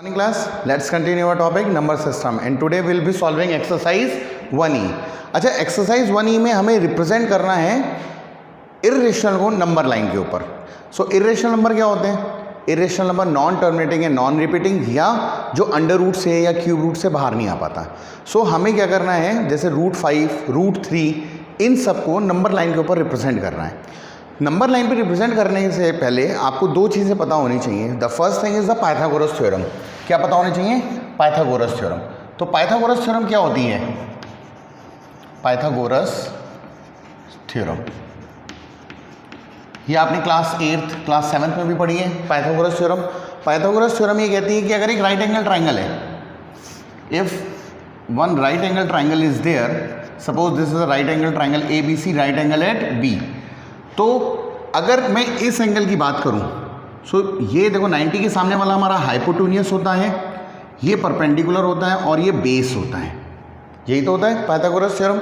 Morning class, let's continue our topic number system and today we'll be solving exercise 1E। अच्छा, exercise 1E में हमें represent करना है irrational को number line के ऊपर। सो इर्रेशनल नंबर क्या होते हैं? इर्रेशनल नंबर नॉन टर्मिनेटिंग है, नॉन रिपीटिंग या जो अंडर रूट से या क्यूब रूट से बाहर नहीं आ पाता। सो हमें क्या करना है, जैसे √5, √3 इन सबको नंबर लाइन के ऊपर रिप्रेजेंट करना है। नंबर लाइन पे रिप्रेजेंट करने से पहले आपको दो चीज़ें पता होनी चाहिए। The first thing is the Pythagoras theorem. क्या पता होनी चाहिए? Pythagoras theorem. तो पाइथागोरस थ्योरम क्या होती है? पाइथागोरस थ्योरम ये आपने क्लास 8th क्लास 7th में भी पढ़ी है। पाइथागोरस थ्योरम, पाइथागोरस थ्योरम ये कहती है कि अगर एक राइट एंगल ट्राइंगल है, if one right angle triangle is there, suppose this is a right angle triangle ABC, right angle at B, तो अगर मैं इस एंगल की बात करूं, सो ये देखो 90 के सामने वाला हमारा हाइपोटेन्यूस होता है, ये परपेंडिकुलर होता है और ये बेस होता है। यही तो होता है पाइथागोरस थ्योरम।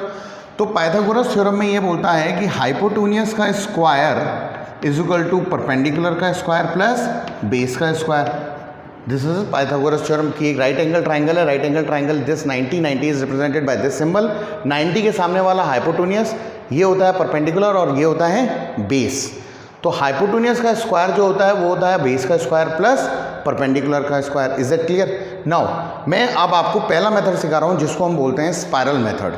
तो पाइथागोरस थ्योरम में ये बोलता है कि हाइपोटेन्यूस का square is equal to perpendicular का स्क्वायर प्लस बेस का square. This is Pythagoras theorem की एक राइट एंगल ट्राइंगल है। Right angle triangle this 90 is represented by this symbol. 90 के सामने वाला हाइपोटेन्यूस ये होता है परपेंडिकुलर और ये होता है बेस। तो हाइपोटेन्यूस का स्क्वायर जो होता है वो होता है बेस का स्क्वायर प्लस परपेंडिकुलर का square. Is it clear? Now मैं अब आपको पहला मेथड सिखा रहा हूँ जिसको हम बोलते हैं स्पाइरल मेथड।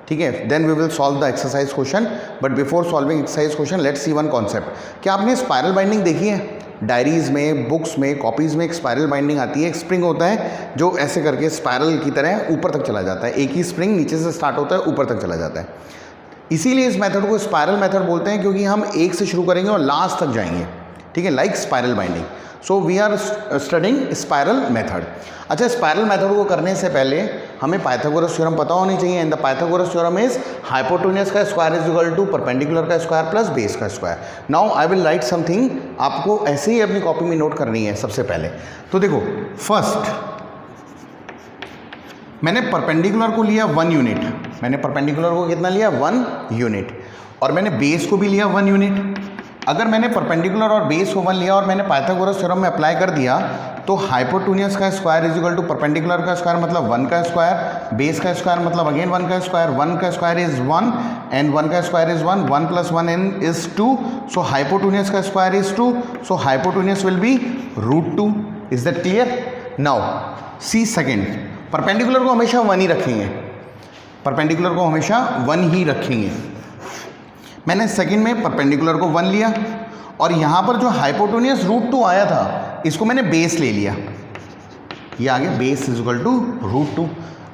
ठीक है, then we will solve the exercise question, but before solving exercise question let's see one concept. क्या आपने स्पाइरल बाइंडिंग देखी है? डायरीज में, बुक्स में, कॉपीज़ में एक स्पाइरल बाइंडिंग आती है। एक स्प्रिंग होता है जो ऐसे करके स्पाइरल की तरह ऊपर तक चला जाता है। एक ही स्प्रिंग नीचे से स्टार्ट होता है, ऊपर तक चला जाता है। इसीलिए इस मेथड को स्पाइरल मेथड बोलते हैं, क्योंकि हम एक से शुरू करेंगे और लास्ट तक जाएंगे। ठीक है, like spiral binding. So we are studying spiral method. अच्छा, स्पाइरल मेथड को करने से पहले हमें पाइथागोरस थ्योरम पता होनी चाहिए। And the Pythagoras theorem is hypotenuse का square is equal to perpendicular का स्क्वायर प्लस बेस का square. Now I will write something, आपको ऐसे ही अपनी कॉपी में नोट करनी है। सबसे पहले तो देखो, फर्स्ट मैंने परपेंडिकुलर को लिया 1 यूनिट। मैंने परपेंडिकुलर को कितना लिया? 1 यूनिट। और मैंने बेस को भी लिया 1 यूनिट। अगर मैंने परपेंडिकुलर और बेस को 1 लिया और मैंने पाइथागोरस थ्योरम में अप्लाई कर दिया, तो हाइपोटेन्यूस का square is equal to perpendicular का स्क्वायर मतलब 1 का स्क्वायर, बेस का स्क्वायर मतलब अगेन 1 का स्क्वायर। 1 का स्क्वायर इज 1 एंड 1 का square is 1, 1 plus 1 is 2, so hypotenuse का square is 2, so hypotenuse will be √2। Is that clear? Now see second, perpendicular को हमेशा 1 ही रखेंगे। परपेंडिकुलर को हमेशा 1 ही रखेंगे। मैंने सेकंड में परपेंडिकुलर को 1 लिया और यहाँ पर जो हाइपोटेन्यूस √2 आया था, इसको मैंने बेस ले लिया। ये आ गया बेस इज इक्वल टू √2।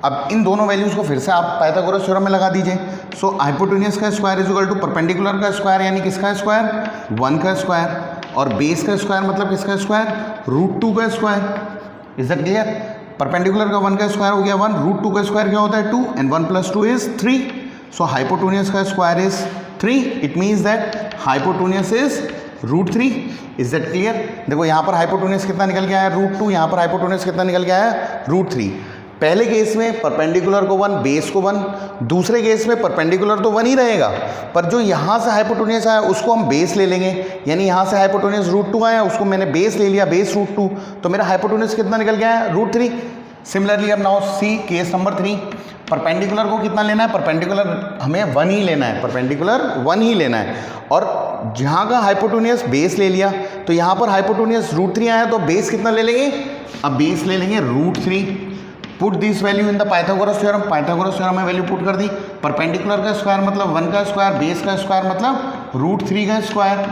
अब इन दोनों वैल्यूज़ को फिर से आप पाइथागोरस थ्योरम में लगा दीजिए। सो हाइपोटेन्यूस का square is equal to perpendicular का स्क्वायर, यानी किसका स्क्वायर? 1 का स्क्वायर। और बेस का स्क्वायर मतलब किसका स्क्वायर? √2 का square. Is that clear? Perpendicular का 1 का स्क्वायर हो गया 1, √2 का स्क्वायर क्या होता है? 2, and 1 plus 2 is 3। So hypotenuse का square is 3। It means that hypotenuse is √3। Is that clear? देखो यहाँ पर हाइपोटेन्यूस कितना निकल के आया? √2। यहाँ पर हाइपोटेन्यूस कितना निकल के आया? √3। पहले केस में परपेंडिकुलर को 1, बेस को 1। दूसरे केस में परपेंडिकुलर तो 1 ही रहेगा, पर जो यहाँ से हाइपोटेन्यूस आया उसको हम बेस ले लेंगे। यानी यहाँ से हाइपोटेन्यूस √2 आया, उसको मैंने बेस ले लिया, बेस √2, तो मेरा हाइपोटेन्यूस कितना निकल के आया? √3। सिमिलरली अब now see case number 3, perpendicular को कितना लेना है? परपेंडिकुलर हमें 1 ही लेना है, परपेंडिकुलर 1 ही लेना है। और जहाँ का हाइपोटेन्यूस बेस ले लिया, तो यहाँ पर हाइपोटेन्यूस √3 आया, तो बेस कितना ले लेंगे? अब बेस ले लेंगे √3। Put this value in the Pythagoras theorem. Pythagoras theorem में वैल्यू पुट कर दी। परपेंडिकुलर का स्क्वायर मतलब 1 का स्क्वायर, बेस का स्क्वायर मतलब √3 का square.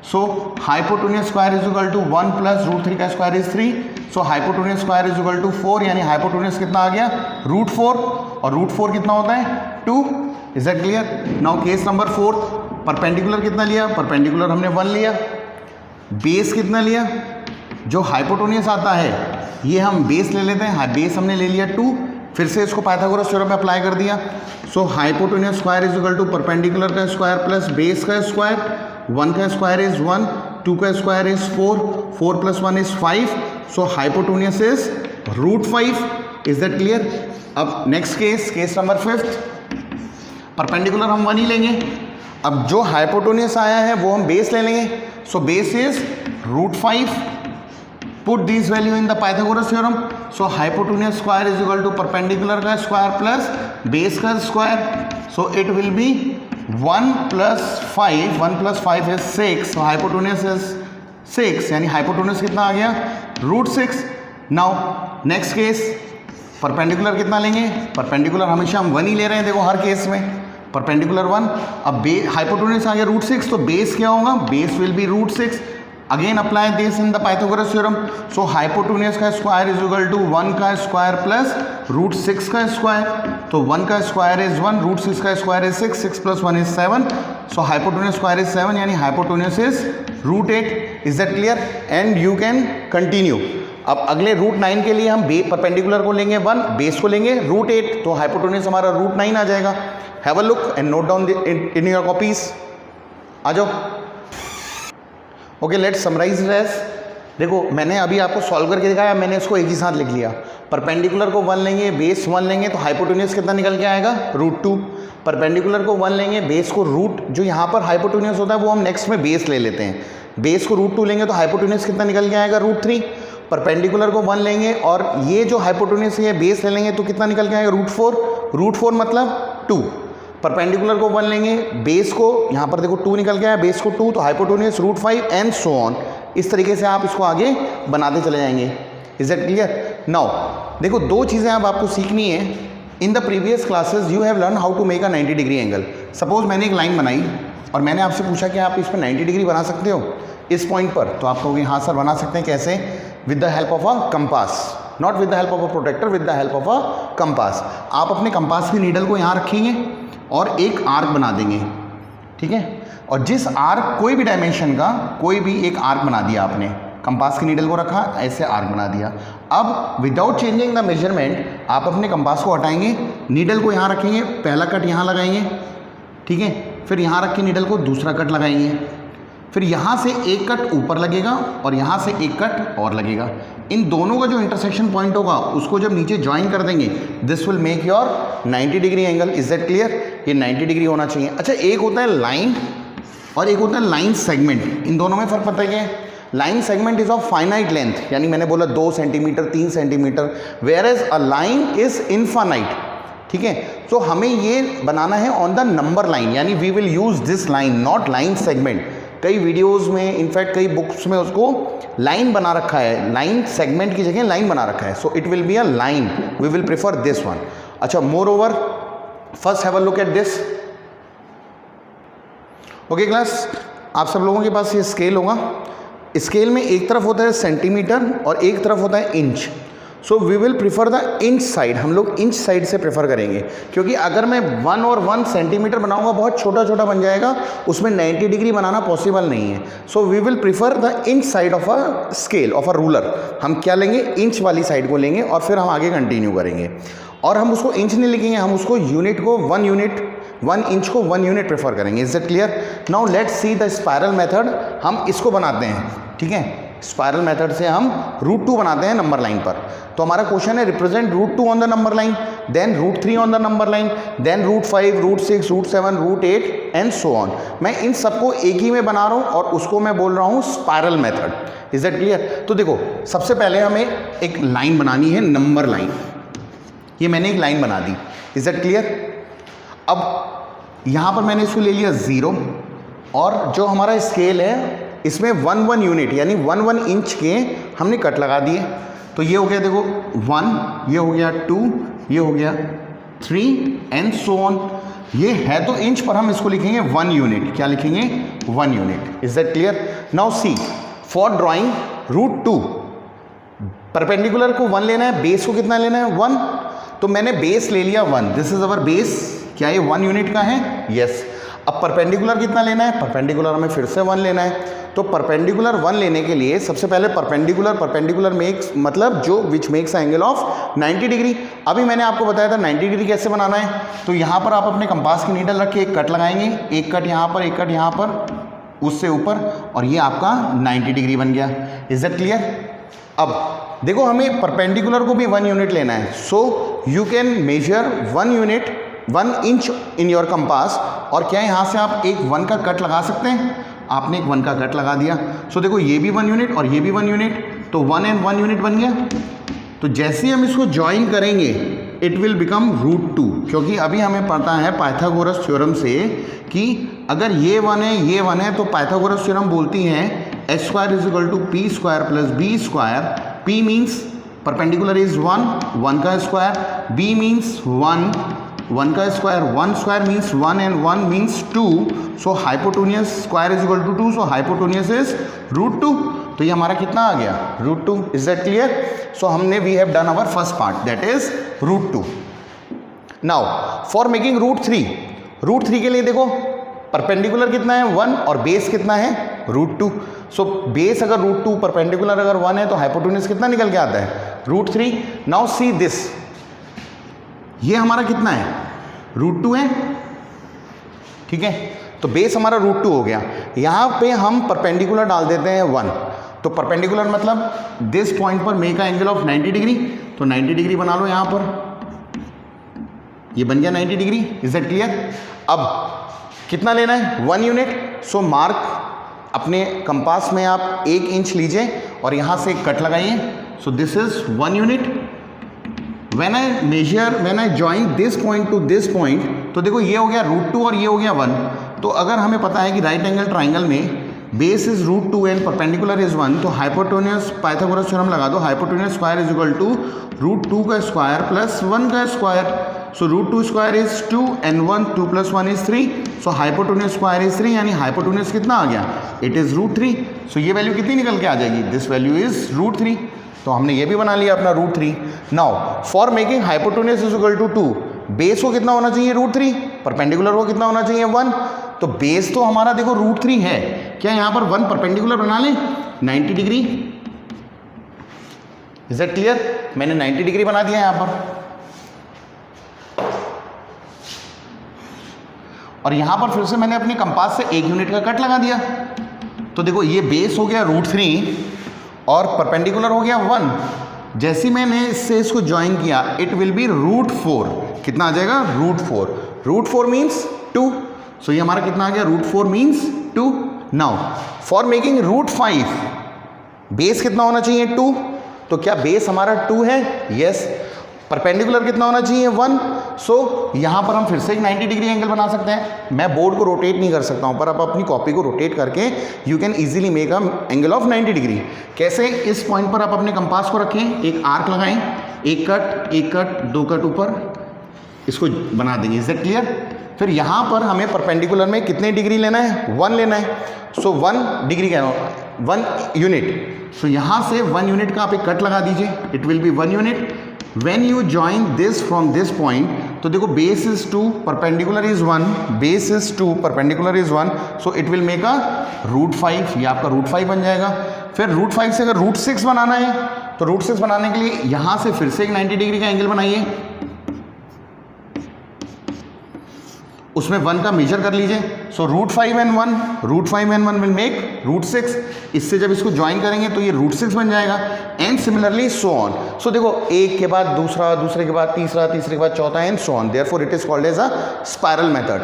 So hypotenuse square is equal to 1 plus √3 का square is 3। So hypotenuse square is equal to 4, यानी हाइपोटेन्यूस कितना आ गया? √4। और √4 कितना होता है? 2। Is that clear? Now case number 4, perpendicular कितना लिया? परपेंडिकुलर हमने 1 लिया। बेस कितना लिया? जो हाइपोटेन्यूस आता है ये हम बेस ले लेते हैं। बेस हमने ले लिया 2। फिर से इसको पाइथागोरस थ्योरम में अप्लाई कर दिया। So hypotenuse square is equal to perpendicular का स्क्वायर प्लस बेस का स्क्वायर। 1 का स्क्वायर इज 1, 2 का square is 4, 4 plus 1 is 5, so hypotenuse is √5। Is that clear? अब next case, case number 5, perpendicular हम 1 ही लेंगे। अब जो हाइपोटेन्यूस आया है वो हम बेस ले लेंगे। So base is √5 put this value in the Pythagoras theorem. So hypotenuse square is equal to perpendicular का स्क्वायर प्लस बेस का square. So it will be 1 + 5. 1 + 5 is 6. So hypotenuse is 6. यानी hypotenuse कितना आ गया? √6. Now next case, perpendicular कितना लेंगे? Perpendicular हमेशा हम 1 ही ले रहे हैं, देखो हर केस में परपेंडिकुलर 1. अब हाइपोटेन्यूज आ गया √6, तो बेस क्या होगा? Base will be √6. Again apply this in the Pythagoras theorem. So hypotenuse का स्क्वायर इज इक्वल टू 1 का स्क्वायर प्लस √6 का स्क्वायर. तो 1 का स्क्वायर इज 1, √6 का square is 6, 6 + 1 is 7. So hypotenuse square is 7, यानी hypotenuse is √8. Is that clear? And you can continue. अब अगले √9 के लिए हम परपेंडिकुलर को लेंगे 1, बेस को लेंगे √8, तो हाइपोटेन्यूज हमारा √9 आ जाएगा. Have a look and note down in your copies. आ जाओ. Okay, let's summarise this. देखो मैंने अभी आपको सॉल्व करके दिखाया, मैंने इसको एक ही साथ लिख लिया. परपेंडिकुलर को 1 लेंगे, बेस 1 लेंगे, तो हाइपोटेन्यूज कितना निकल के आएगा? √2. परपेंडिकुलर को 1 लेंगे, बेस को जो यहाँ पर हाइपोटेन्यूज होता है वो हम नेक्स्ट में बेस ले लेते हैं. बेस को √2 लेंगे तो हाइपोटेन्यूज कितना निकल के आएगा? √3. परपेंडिकुलर को 1 लेंगे और ये जो हाइपोटेन्यूज है बेस ले लेंगे तो कितना निकल के आएगा? √4. √4 मतलब 2. परपेंडिकुलर को 1 लेंगे, बेस को यहाँ पर देखो 2 निकल गया है, बेस को 2, तो हाइपोटेन्यूज √5 एंड सो ऑन. इस तरीके से आप इसको आगे बनाते चले जाएंगे. Is that clear? नाउ देखो दो चीज़ें अब आपको सीखनी है. In the previous classes you have learn how to make a 90 degree angle. Suppose मैंने एक लाइन बनाई और मैंने आपसे पूछा कि आप इस पर 90 डिग्री बना सकते हो इस पॉइंट पर, तो आप कहोगे हाँ सर बना सकते हैं. कैसे? With the help of a compass, not with the help of a protractor, with the help of a compass. आप अपने कंपास की नीडल को यहाँ रखेंगे और एक आर्क बना देंगे, ठीक है? और जिस आर्क, कोई भी डायमेंशन का कोई भी एक आर्क बना दिया आपने, कंपास की नीडल को रखा, ऐसे आर्क बना दिया. अब विदाउट चेंजिंग द मेजरमेंट आप अपने कंपास को हटाएंगे, नीडल को यहाँ रखेंगे, पहला कट यहाँ लगाएंगे, ठीक है? फिर यहाँ रख के नीडल को दूसरा कट लगाएंगे, फिर यहाँ से एक कट ऊपर लगेगा और यहाँ से एक कट और लगेगा. इन दोनों का जो इंटरसेक्शन पॉइंट होगा उसको जब नीचे ज्वाइन कर देंगे, this will make your 90 degree angle. Is that clear? ये 90 डिग्री होना चाहिए. अच्छा, एक होता है लाइन और एक होता है लाइन सेगमेंट. इन दोनों में फ़र्क पता है क्या है? Line segment is of finite length, यानी मैंने बोला 2 centimetre 3 centimetre, where as a line is infinite. ठीक है? तो हमें ये बनाना है ऑन द नंबर लाइन, यानी we will use this line, not line segment. कई वीडियोस में, इनफैक्ट कई बुक्स में उसको लाइन बना रखा है, लाइन सेगमेंट की जगह लाइन बना रखा है. So it will be a line, we will prefer this one. अच्छा, moreover first have a look at this. Okay class, आप सब लोगों के पास ये स्केल होगा. स्केल में एक तरफ होता है सेंटीमीटर और एक तरफ होता है inch. So we will prefer the inch side. हम लोग इंच साइड से प्रेफर करेंगे, क्योंकि अगर मैं 1 और 1 सेंटीमीटर बनाऊंगा बहुत छोटा छोटा बन जाएगा, उसमें 90 डिग्री बनाना पॉसिबल नहीं है. So we will prefer the inch side of a scale, of a ruler. हम क्या लेंगे? इंच वाली साइड को लेंगे और फिर हम आगे कंटिन्यू करेंगे. और हम उसको इंच नहीं लिखेंगे, हम उसको यूनिट को 1 यूनिट, 1 इंच को 1 यूनिट प्रेफर करेंगे. Is that clear? Now let's see the spiral method. हम इसको बनाते हैं, ठीक है? स्पायरल मेथड से हम √2 बनाते हैं नंबर लाइन पर. तो हमारा क्वेश्चन है represent √2 on the number line, then √3 on the number line, then √5, √6, √7, √8 and so on. मैं इन सबको एक ही में बना रहा हूँ और उसको मैं बोल रहा हूँ spiral method. Is that clear? तो देखो, सबसे पहले हमें एक लाइन बनानी है, नंबर लाइन. ये मैंने एक लाइन बना दी. Is that clear? अब यहाँ पर मैंने इसको ले लिया 0 और जो हमारा स्केल है इसमें 1 यूनिट यानी 1 इंच के हमने कट लगा दिए. तो ये हो गया, देखो 1, ये हो गया 2, ये हो गया 3 एंड सो ऑन. ये है तो इंच, पर हम इसको लिखेंगे 1 यूनिट. क्या लिखेंगे? 1 unit. Is that clear? Now C, for drawing √2, perpendicular को 1 लेना है, बेस को कितना लेना है? 1. तो मैंने बेस ले लिया 1. This is our base. क्या ये 1 यूनिट का है? यस. अब परपेंडिकुलर कितना लेना है? परपेंडिकुलर हमें फिर से 1 लेना है. तो परपेंडिकुलर 1 लेने के लिए सबसे पहले परपेंडिकुलर मेक्स, मतलब जो which makes angle of 90 degree. अभी मैंने आपको बताया था 90 डिग्री कैसे बनाना है. तो यहाँ पर आप अपने कंपास की नीडल रख के एक कट लगाएंगे, एक कट यहाँ पर, एक कट यहाँ पर, उससे ऊपर, और ये आपका 90 डिग्री बन गया. Is that clear? अब देखो, हमें परपेंडिकुलर को भी 1 यूनिट लेना है. So you can measure 1 unit, 1 inch in your compass. और क्या यहाँ से आप एक 1 का कट लगा सकते हैं? आपने एक 1 का कट लगा दिया. सो देखो, ये भी 1 यूनिट और ये भी 1 यूनिट. तो 1 and 1 यूनिट बन गया। तो जैसे ही हम इसको ज्वाइन करेंगे इट विल बिकम √2, क्योंकि अभी हमें पता है पाइथागोरस थ्योरम से कि अगर ये 1 है ये 1 है तो पाइथागोरस थ्योरम बोलती है h² = p² + b²। p means perpendicular is 1, 1 का स्क्वायर, b मीन्स 1, 1 का square, 1 square means 1 and 1 means 2, so hypotenuse square = 2, so hypotenuse is √2। तो ये हमारा कितना आ गया √2। Is that clear? सो हमने we have done our first part that is √2। Now for making √3 के लिए देखो परपेंडिकुलर कितना है 1 और बेस कितना है √2। सो बेस अगर √2 परपेंडिकुलर अगर 1 है तो हाइपोटेन्यूस कितना निकल के आता है √3। नाउ सी दिस, ये हमारा कितना है √2 है, ठीक है। तो बेस हमारा √2 हो गया। यहाँ पे हम परपेंडिकुलर डाल देते हैं 1, तो परपेंडिकुलर मतलब दिस पॉइंट पर मेक का एंगल ऑफ 90 डिग्री, तो 90 डिग्री बना लो यहाँ पर, ये बन गया 90 डिग्री। Is that clear? अब कितना लेना है 1 यूनिट। सो मार्क अपने कंपास में आप 1 इंच लीजिए और यहाँ से एक कट लगाइए। So this is 1 unit. When I join this point two this point, तो देखो ये हो गया √2 और ये हो गया 1। तो अगर हमें पता है कि राइट एंगल ट्राइंगल में base is √2 and perpendicular is 1, तो हाइपोटेन्यूस पाइथागोरस थ्योरम लगा दो, हाइपोटेन्यूस स्क्वायर = √2 का स्क्वायर प्लस 1 का square. So √2 square is 2 and 1, 2 + 1 is 3, so hypotenuse square is 3, यानी हाइपोटेन्यूस कितना आ गया इट इज √3। सो ये वैल्यू कितनी निकल के आ जाएगी, दिस वैल्यू इज √3। तो हमने ये भी बना लिया अपना √3। Now for making hypotenuse = 2, base को कितना होना चाहिए √3, परपेंडिकुलर को कितना होना चाहिए 1। तो बेस तो हमारा देखो √3 है, क्या यहाँ पर 1 परपेंडिकुलर बना लें 90 डिग्री। Is that clear? मैंने 90 डिग्री बना दिया यहाँ पर, और यहाँ पर फिर से मैंने अपने कंपास से 1 यूनिट का कट लगा दिया। तो देखो ये बेस हो गया √3 और परपेंडिकुलर हो गया 1। जैसे मैंने इससे इसको ज्वाइन किया इट विल बी √4। कितना आ जाएगा √4। √4 मीन्स 2। सो ये हमारा कितना आ गया √4 means 2। Now for making √5, base कितना होना चाहिए 2। तो क्या बेस हमारा 2 है? यस। परपेंडिकुलर कितना होना चाहिए 1। सो यहाँ पर हम फिर से एक 90 डिग्री एंगल बना सकते हैं। मैं बोर्ड को रोटेट नहीं कर सकता हूँ, पर आप अपनी कॉपी को रोटेट करके you can easily make a angle of 90 degree. कैसे? इस पॉइंट पर आप अपने कंपास को रखें, एक आर्क लगाएं, एक कट 2 कट ऊपर, इसको बना देंगे। Is that clear? फिर यहाँ पर हमें परपेंडिकुलर में कितने डिग्री लेना है 1 लेना है। सो 1 डिग्री क्या 1 यूनिट। सो यहाँ से 1 यूनिट का आप एक कट लगा दीजिए, it will be 1 unit. When you join this from this point, तो देखो base is 2, perpendicular is 1, base is 2, perpendicular is 1, so it will make a √5। ये आपका √5 बन जाएगा। फिर √5 से अगर √6 बनाना है तो √6 बनाने के लिए यहाँ से फिर से एक 90 डिग्री का एंगल बनाइए, उसमें 1 का मेजर कर लीजिए। सो √5 and 1 विल मेक √6। इससे जब इसको ज्वाइन करेंगे तो ये √6 बन जाएगा। And similarly so on. So देखो एक के बाद दूसरा, दूसरे के बाद तीसरा, तीसरे के बाद चौथा, and so on. Therefore it is called as a spiral method.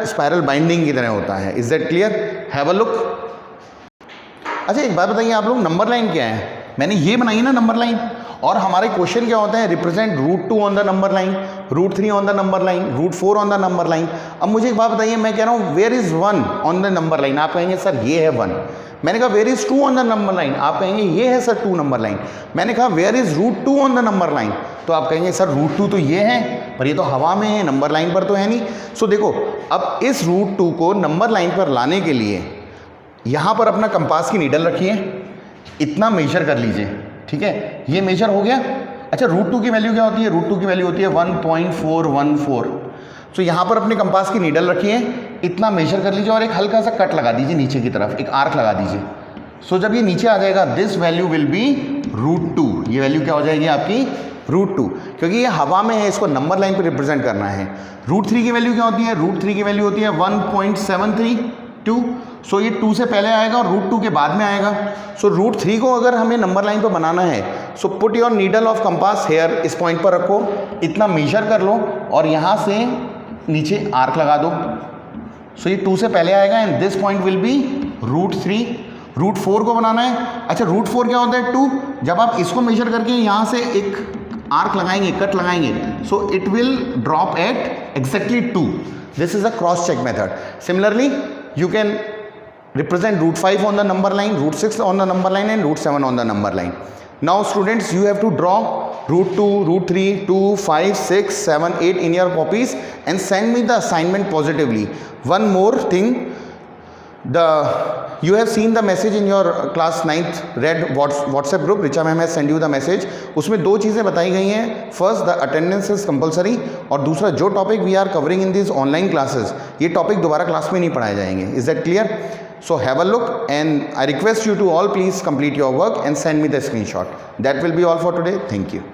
Spiral binding की तरह होता है। Is that clear? Have a look. अच्छा एक बात बताइए, आप लोग नंबर लाइन क्या है? मैंने ये बनाई है ना नंबर लाइन, और हमारे क्वेश्चन क्या होते हैं, represent √2 on the number line, √3 on the number line, √4 on the number line. अब मुझे एक बात बताइए, मैं कह रहा हूँ where is 1 on the number line, आप कहेंगे सर ये है 1। मैंने कहा where is 2 on the number line, आप कहेंगे ये है सर 2 नंबर लाइन। मैंने कहा where is √2 on the number line, तो आप कहेंगे सर √2 तो ये है, पर ये तो हवा में है, नंबर लाइन पर तो है नहीं। सो देखो अब इस √2 को नंबर लाइन पर लाने के लिए यहाँ पर अपना कंपास की नीडल रखिए, इतना मेजर कर लीजिए, ठीक है, ये मेजर हो गया। अच्छा √2 की वैल्यू क्या होती है? √2 की वैल्यू होती है 1.414। सो यहाँ पर अपने कंपास की नीडल रखिए, इतना मेजर कर लीजिए और एक हल्का सा कट लगा दीजिए नीचे की तरफ, एक आर्क लगा दीजिए। सो जब ये नीचे आ जाएगा दिस वैल्यू विल बी √2। ये वैल्यू क्या हो जाएगी आपकी √2, क्योंकि ये हवा में है, इसको नंबर लाइन पर रिप्रेजेंट करना है। √3 की वैल्यू क्या होती है? √3 की वैल्यू होती है 1.732। सो ये 2 से पहले आएगा और √2 के बाद में आएगा। सो √3 को अगर हमें नंबर लाइन पर बनाना है, so put your needle of compass here, इस पॉइंट पर रखो, इतना मेजर कर लो और यहाँ से नीचे आर्क लगा दो। सो ये 2 से पहले आएगा and this point will be √3। √4 को बनाना है। अच्छा √4 क्या होता है 2, जब आप इसको मेजर करके यहाँ से एक आर्क लगाएंगे, कट लगाएंगे, so it will drop at exactly 2. This is a cross check method. Similarly you can represent √5 on the number line, √6 on the number line and √7 on the number line. Now students, you have to draw √2, √3, 2, 5, 6, 7, 8 in your copies and send me the assignment positively. One more thing, you have seen the message in your class 9th read WhatsApp group. Richa ma'am has sent you the message. उसमें दो चीज़ें बताई गई हैं. First the attendance is compulsory, और दूसरा जो topic we are covering in this online classes, ये टॉपिक दोबारा क्लास में नहीं पढ़ाए जाएंगे. Is that clear? So have a look, and I request you to all please complete your work and send me the screenshot. That will be all for today. Thank you.